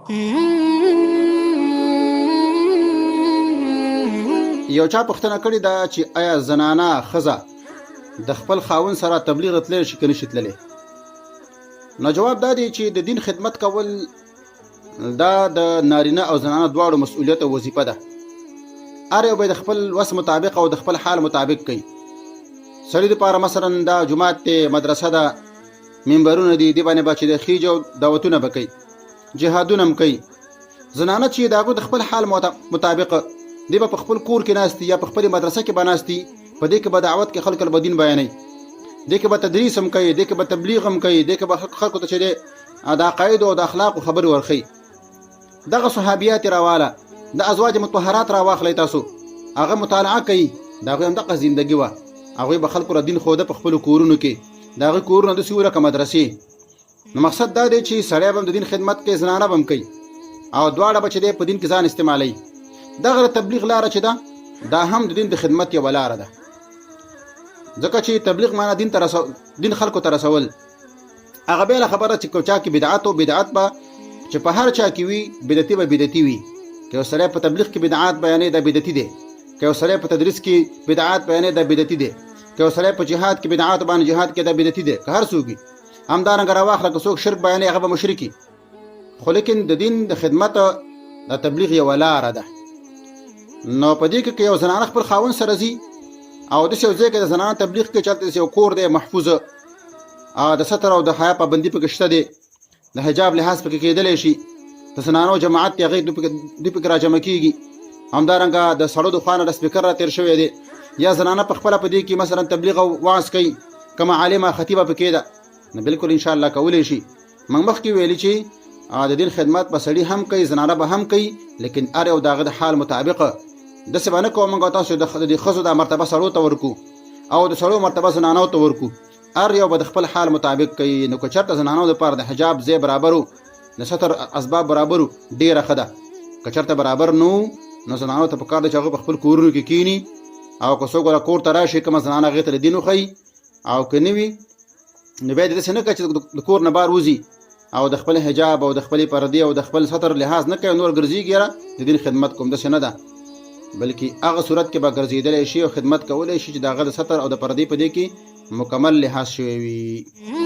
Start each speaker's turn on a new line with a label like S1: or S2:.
S1: یو چا پوښتنه کړې ده چې آیا زنانه ښځه د خپل خاوند سره تبلیغ تللی شي که نشي تللی؟ نو جواب دا دی چې د دین خدمت کول دا د نارینه او زنانه دواړو مسؤلیت او وظیفه ده. هر یو باید د خپل وس مطابق او د خپل حال مطابق کوي. سړي دپاره مثلا دا جومات دی، مدرسه ده، منبرونه دي، دې باندې به چې د خیجو دعوتونه به کوي، جهادونه هم کوي. زنانه چې د هغوی د خپل حال مطابق دی به په خپل کور کې ناستي یا په خپل مدرسه کې به ناستي، په دې کې به دعوت کې خلکو به دین بیانوي، دې کې به تدریس هم کوي، دې کې به تبلیغ هم کوي، دې کې به خلکو ته چې د عقایدو او د اخلاقو خبرې ورښیي. دغه صحابیات راواله، د ازواج مطهرات راواخلئ تاسو، هغه مطالعه کوي، د هغوی همدغه زندګي وه. هغوی به خلکو را دین ښوده په خپلو کورونو کې، د هغوی کورونه داسې وو لکه مدرسې. نو مقصد دا دی چې سړی به هم د دین خدمت کوي، زنانه به هم کوي، او دواړه به چې دی په دین کې ځان استعمالوي. دغه تبلیغ لاره چې ده دا هم د دین د خدمت یوه لاره ده، ځکه چې تبلیغ معنا دین خلکو ته رسول. هغه بېله خبره چې چا کې بدعت او بدعت به چې په هر چا کې وي، بدعتي به بدعتي وي. که یو سړی په تبلیغ کې بدعات بیانوي دا بدعتي دی، که یو سړی په تدریس کې بدعات بیانوي دا بدعتي دی، که یو سړی په جهاد کې بدعات باندې جهاد کې دا بدعتي دی. که هر څوک وي همدارنګه راواخله، که څوک شرک بیانوي هغه به مشرک وي. خو لیکن د دین د خدمت د تبلیغ یوه لاره ده. نو په دې کې یو زنانه خپل خاوند سره ځي او داسې یو ځای کې د زنانه تبلیغ کوي چې هلته یو کور دی محفوظه، د ستر او د حیا پابندي پکې شته دی، د حجاب لحاظ پکې کېدلی شي، د زنانو جماعت دی هغې دوی پکې راجمع کېږي. همدارنګه د سړو د خوا نه د سپیکر را تېر شوی دی، یا زنانه په خپله په دې کې مثلا تبلیغ او وعظ کوي، کومه عالمه خطیبه پکې ده، نو بلکل انشاءالله کولی شي. موږ مخکې ویلي چې د دین خدمت به سړي هم کوي، زنانه به هم کوي، لیکن هر یو د هغه د حال مطابق. داسې به نه کوو موږ تاسو د ښځو دا مرتبه سړو ته ورکو او د سړو مرتبه زنانو ته ورکو. هر یو به د خپل حال مطابق کوي. نو که چېرته زنانو دپاره د حجاب ځای برابر و، د ستر اسباب برابر و، ډېره ښه ده. که چېرته برابر نه و نو زنانو ته پکار ده چې هغوی په خپل کورونو کې کښېني، او که څوک ورته کور ته راشي کومه زنانه هغې ته د دین وښیي، او که نه وي نو بیا یې داسې نه کوي چې د کور نه بار وځي او د خپل حجاب او د خپلې پردې او د خپل ستر لحاظ نه کوي، نور ګرځېږي یاره د دین خدمت کوم. داسې نه ده، بلکې هغه صورت کې به ګرځېدلی شي او خدمت کولی شي چې د هغه د ستر او د پردې په دې کې مکمل لحاظ شوی وي.